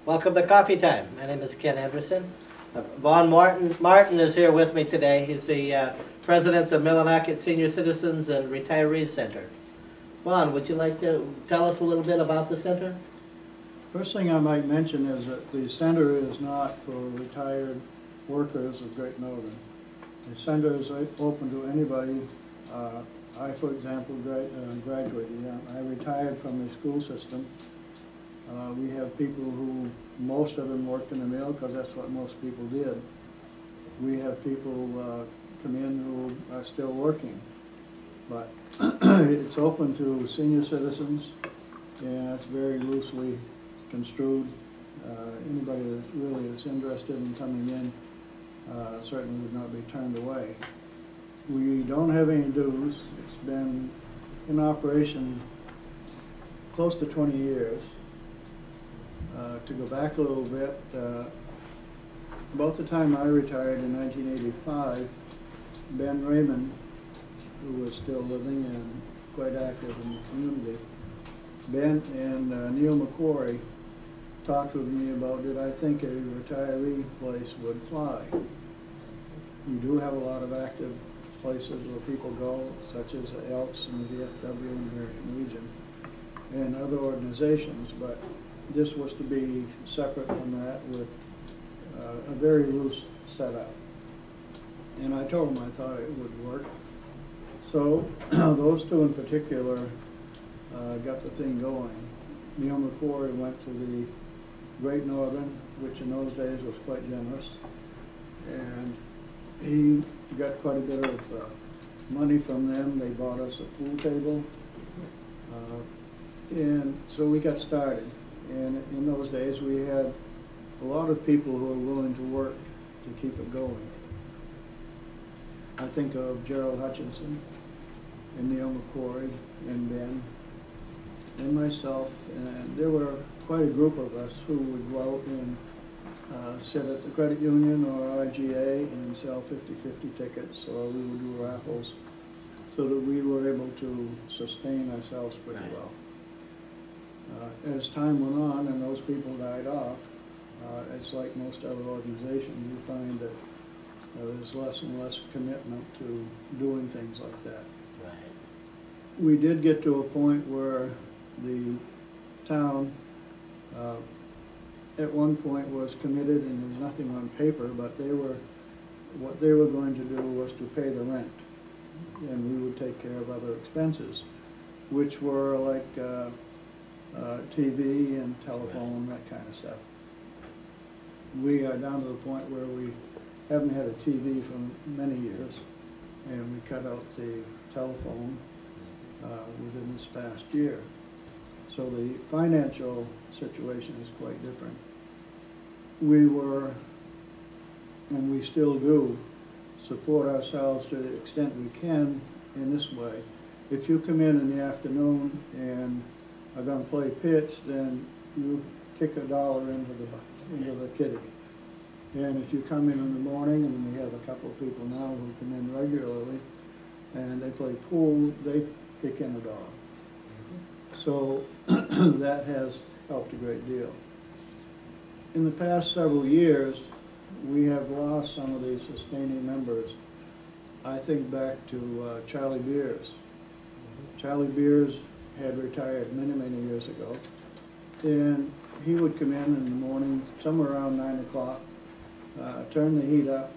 Welcome to Coffee Time. My name is Ken Anderson. Vaughn Martin is here with me today. He's the president of Millinocket Senior Citizens and Retirees Center. Vaughn, would you like to tell us a little bit about the center? First thing I might mention is that the center is not for retired workers of Great Northern. The center is open to anybody. I, for example, graduated. I retired from the school system. We have people who, most of them worked in the mill because that's what most people did. We have people come in who are still working. But it's open to senior citizens, and that's very loosely construed. Anybody that really is interested in coming in certainly would not be turned away. We don't have any dues. It's been in operation close to 20 years. To go back a little bit, about the time I retired in 1985, Ben Raymond, who was still living and quite active in the community, Ben and Neil McQuarrie talked with me about, did I think a retiree place would fly? We do have a lot of active places where people go, such as the Elks and the VFW in the American Region, and other organizations, but this was to be separate from that with a very loose setup. And I told him I thought it would work. So those two in particular got the thing going. Neil McQuarrie went to the Great Northern, which in those days was quite generous, and he got quite a bit of money from them. They bought us a pool table, and so we got started. And in those days we had a lot of people who were willing to work to keep it going. I think of Gerald Hutchinson and Neil McQuarrie and Ben and myself, and there were quite a group of us who would go out and sit at the credit union or IGA and sell 50-50 tickets, or we would do raffles, so that we were able to sustain ourselves pretty well. As time went on and those people died off, it's like most other organizations, you find that there's less and less commitment to doing things like that. Right. We did get to a point where the town at one point was committed, and there's nothing on paper, but what they were going to do was to pay the rent, and we would take care of other expenses, which were like TV and telephone, that kind of stuff. We are down to the point where we haven't had a TV for many years, and we cut out the telephone within this past year. So the financial situation is quite different. We were, and we still do, support ourselves to the extent we can in this way. If you come in the afternoon and are going to play pitch, then you kick $1 into the kitty. And if you come in the morning, and we have a couple of people now who come in regularly, and they play pool, they kick in $1. So that has helped a great deal. In the past several years, we have lost some of these sustaining members. I think back to Charlie Beers. Charlie Beers had retired many, many years ago, and he would come in the morning, somewhere around 9 o'clock, turn the heat up,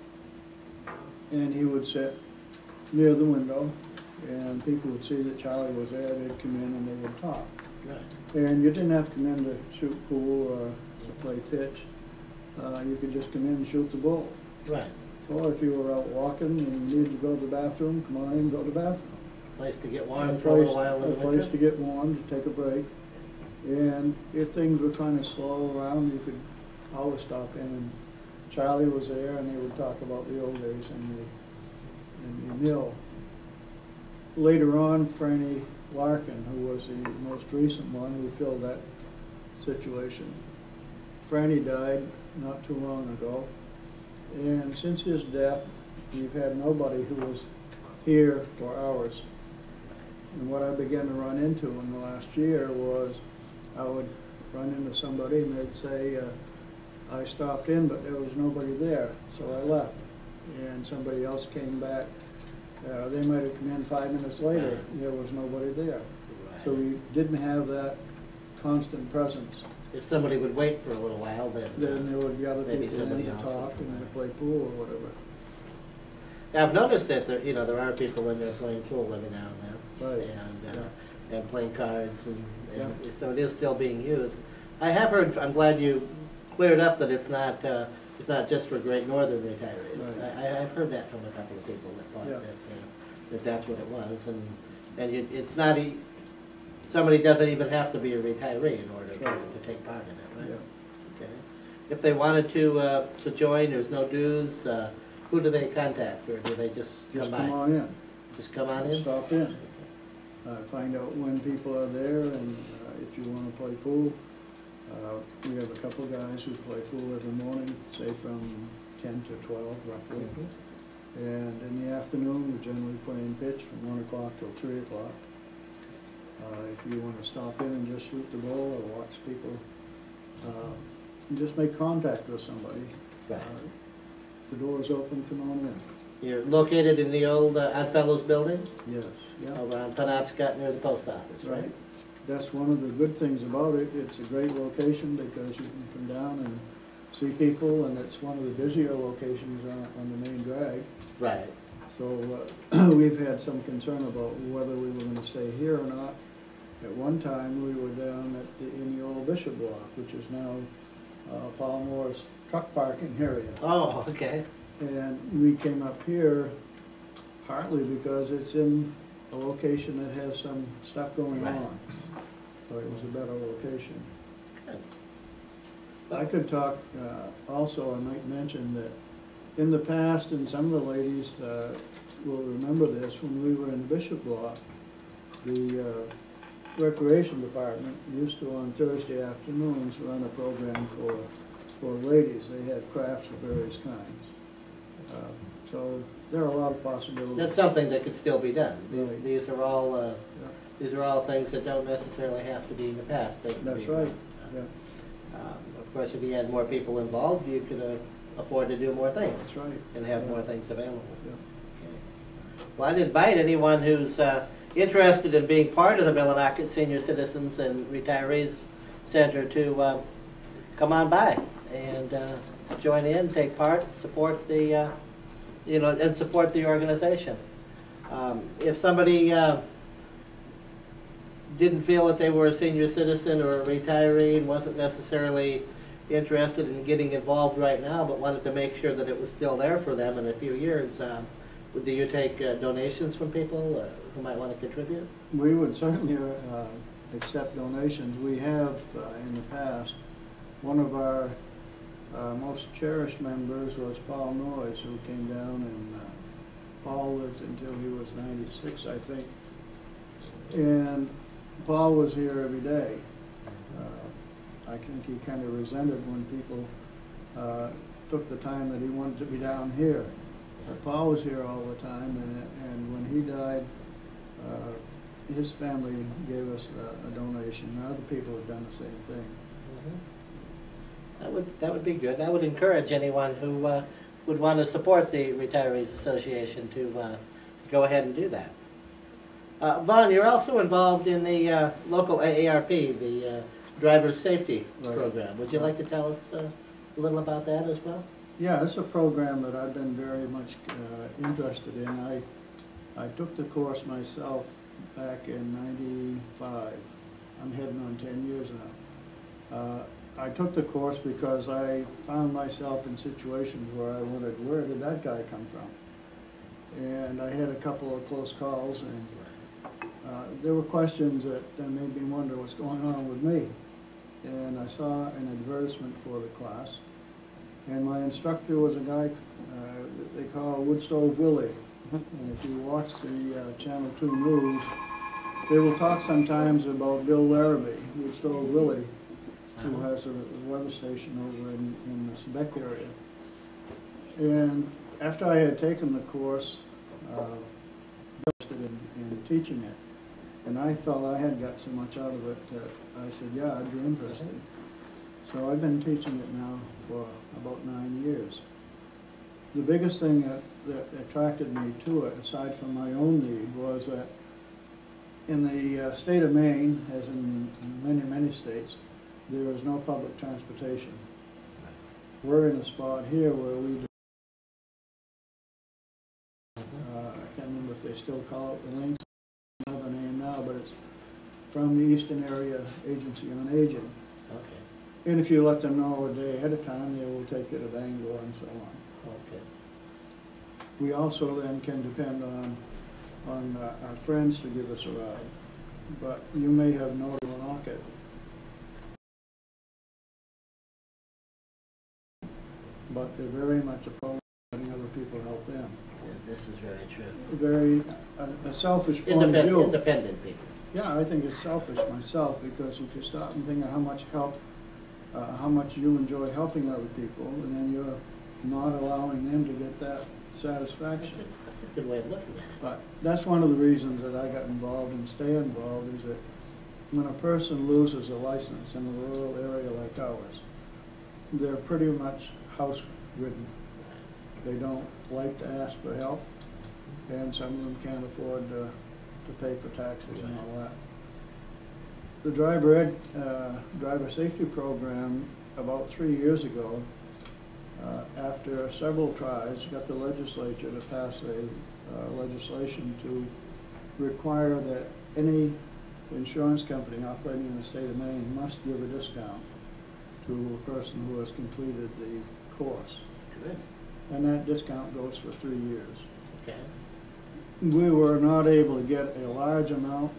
and he would sit near the window, and people would see that Charlie was there. They'd come in and they would talk. Right. And you didn't have to come in to shoot pool or to play pitch. You could just come in and shoot the bull. Right. Or if you were out walking and you needed to go to the bathroom, come on in and go to the bathroom. Place to get warm for a little while in the winter. A place to get warm, to take a break. And if things were kind of slow around, you could always stop in. And Charlie was there, and they would talk about the old days in the mill. Later on, Franny Larkin, who was the most recent one who filled that situation. Franny died not too long ago, and since his death, we've had nobody who was here for hours. And what I began to run into in the last year was I would run into somebody and they'd say, I stopped in, but there was nobody there, so I left. And somebody else came back. They might have come in 5 minutes later, there was nobody there. So we didn't have that constant presence. If somebody would wait for a little while, then there would be other maybe people in somebody to else talk would, and to play pool or whatever. I've noticed that there, there are people in there playing pool every now and then, Right. and playing cards, and Yeah. so it is still being used. I have heard. I'm glad you cleared up that it's not just for Great Northern retirees. Right. I've heard that from a couple of people that thought Yeah. that that's what it was, and it's not. Somebody doesn't even have to be a retiree in order to take part in it, right? Yeah. Okay. If they wanted to join, there's no dues. Who do they contact, or do they just come by? Come on in. Just come on in? Stop in. Find out when people are there, and if you want to play pool. We have a couple guys who play pool every morning, say from 10 to 12 roughly. Mm-hmm. And in the afternoon, we generally play in pitch from 1 o'clock till 3 o'clock. If you want to stop in and just shoot the ball or watch people, you just make contact with somebody. Right. The door's open, come on in. You're located in the old Oddfellows building? Yes. Yeah. Over on Penobscot near the post office, right? Right. That's one of the good things about it. It's a great location because you can come down and see people, and it's one of the busier locations on the main drag. Right. So we've had some concern about whether we were going to stay here or not. At one time, we were down in the old Bishop Block, which is now Paul Moore's truck parking area. Oh, okay. And we came up here partly because it's in a location that has some stuff going Right. on. So it was a better location. Good. I could talk, also, I might mention that in the past, and some of the ladies will remember this, when we were in Bishop Block, the Recreation Department used to, on Thursday afternoons, run a program for ladies. They had crafts of various kinds. So there are a lot of possibilities. That's something that could still be done. Right. These are all these are all things that don't necessarily have to be in the past. They can That's be right. done. Yeah. Of course, if you had more people involved, you could afford to do more things. That's right. And have Yeah. more things available. Yeah. Okay. Well, I'd invite anyone who's interested in being part of the Millinocket Senior Citizens and Retirees Center to come on by and join in, take part, support the, and support the organization. If somebody didn't feel that they were a senior citizen or a retiree and wasn't necessarily interested in getting involved right now, but wanted to make sure that it was still there for them in a few years, do you take donations from people who might want to contribute? We would certainly accept donations. We have in the past. One of our most cherished members was Paul Noyes, who came down, and Paul lived until he was 96, I think. And Paul was here every day. I think he kind of resented when people took the time that he wanted to be down here. But Paul was here all the time, and when he died, his family gave us a donation. Other people have done the same thing. Mm-hmm. That would be good. I would encourage anyone who would want to support the Retirees Association to go ahead and do that. Vaughn, you're also involved in the local AARP, the Driver's Safety Program. Would you like to tell us a little about that as well? Yeah, it's a program that I've been very much interested in. I took the course myself back in '95. I'm heading on 10 years now. I took the course because I found myself in situations where I wondered, where did that guy come from? And I had a couple of close calls, and there were questions that made me wonder what's going on with me. And I saw an advertisement for the class, and my instructor was a guy that they call Woodstove Willie. And if you watch the Channel 2 news, they will talk sometimes about Bill Larrabee, Woodstove Willie, who has a weather station over in the Quebec area. And after I had taken the course, interested in teaching it. And I felt I had got so much out of it that I said, yeah, I'd be interested. So I've been teaching it now for about 9 years. The biggest thing that attracted me to it, aside from my own need, was that in the state of Maine, as in many, many states, there is no public transportation. We're in a spot here where we do, I can't remember if they still call it the links, I don't know the name now, but it's from the Eastern Area Agency on Aging. Okay. And if you let them know a day ahead of time, they will take you to Bangor and so on. Okay. We also then can depend on our friends to give us a ride. But you may have known Millinocket. But they're very much opposed to letting other people help them. This is very true. Very a selfish point of view. Independent people. Yeah, I think it's selfish myself, because if you stop and think of how much help, how much you enjoy helping other people, and then you're not allowing them to get that satisfaction. That's a good way of looking at it. But that's one of the reasons that I got involved and stay involved, is that when a person loses a license in a rural area like ours, they're pretty much house-ridden. They don't like to ask for help, and some of them can't afford to pay for taxes and all that. The driver safety program, about 3 years ago, after several tries, got the legislature to pass a legislation to require that any insurance company operating in the state of Maine must give a discount to a person who has completed the course. Good. And that discount goes for 3 years. Okay. We were not able to get a large amount.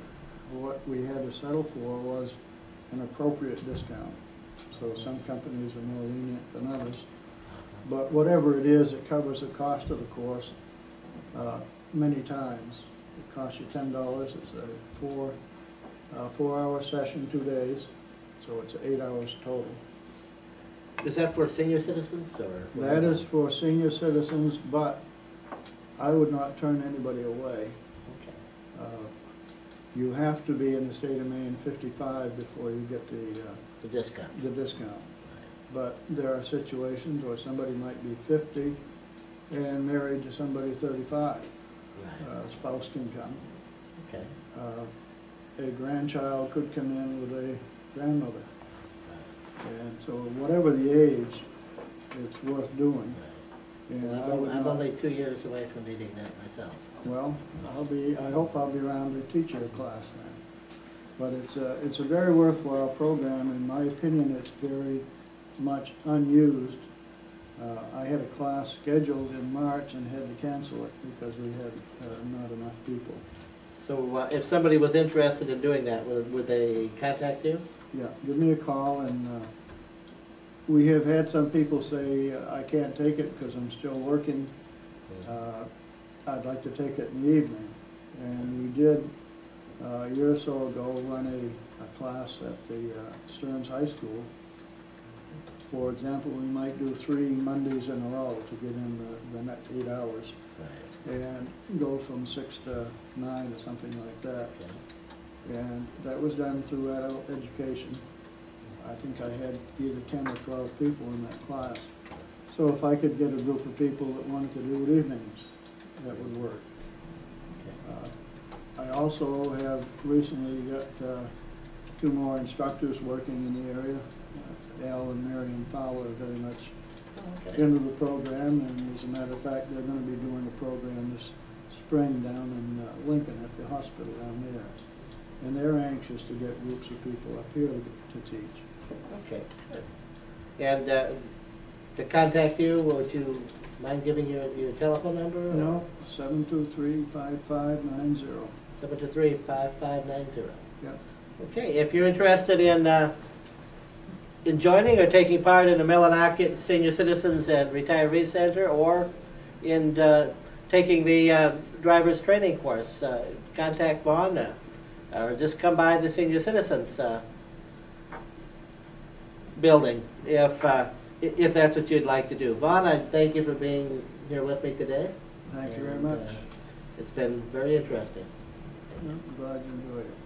What we had to settle for was an appropriate discount. So some companies are more lenient than others. But whatever it is, it covers the cost of the course many times. It costs you $10. It's a four-hour session, 2 days. So it's 8 hours total. Is that for senior citizens, or? That is for senior citizens, but I would not turn anybody away. Okay. You have to be in the state of Maine 55 before you get The discount. the discount. But there are situations where somebody might be 50 and married to somebody 35. Right. A spouse can come. Okay. A grandchild could come in with a grandmother. Right. And so whatever the age, it's worth doing. Right. And Well, I'm only 2 years away from needing that myself. Well, I hope I'll be around to teach you a class then. But it's a very worthwhile program. In my opinion, it's very much unused. I had a class scheduled in March and had to cancel it because we had not enough people. So if somebody was interested in doing that, would they contact you? Yeah, give me a call, and we have had some people say, I can't take it because I'm still working. I'd like to take it in the evening. And we did, a year or so ago, run a class at the Stearns High School. For example, we might do 3 Mondays in a row to get in the next 8 hours. Right. And go from 6 to 9 or something like that. Okay. And that was done through adult education. I think I had either 10 or 12 people in that class. So if I could get a group of people that wanted to do it evenings, that would work. Okay. I also have recently got 2 more instructors working in the area. Al and Marion Fowler are very much Okay. into the program, and as a matter of fact, they're going to be doing a program this spring down in Lincoln at the hospital down there. And they're anxious to get groups of people up here to teach. Okay, good. And to contact you, would you mind giving your telephone number? No, 723-5590. 723-5590. Yeah. Okay, if you're interested in joining or taking part in the Millinocket Senior Citizens and Retirees Center, or in taking the driver's training course, contact Vaughn, or just come by the Senior Citizens building if that's what you'd like to do. Vaughn, I thank you for being here with me today. Thank you very much. It's been very interesting. I'm glad you enjoyed it.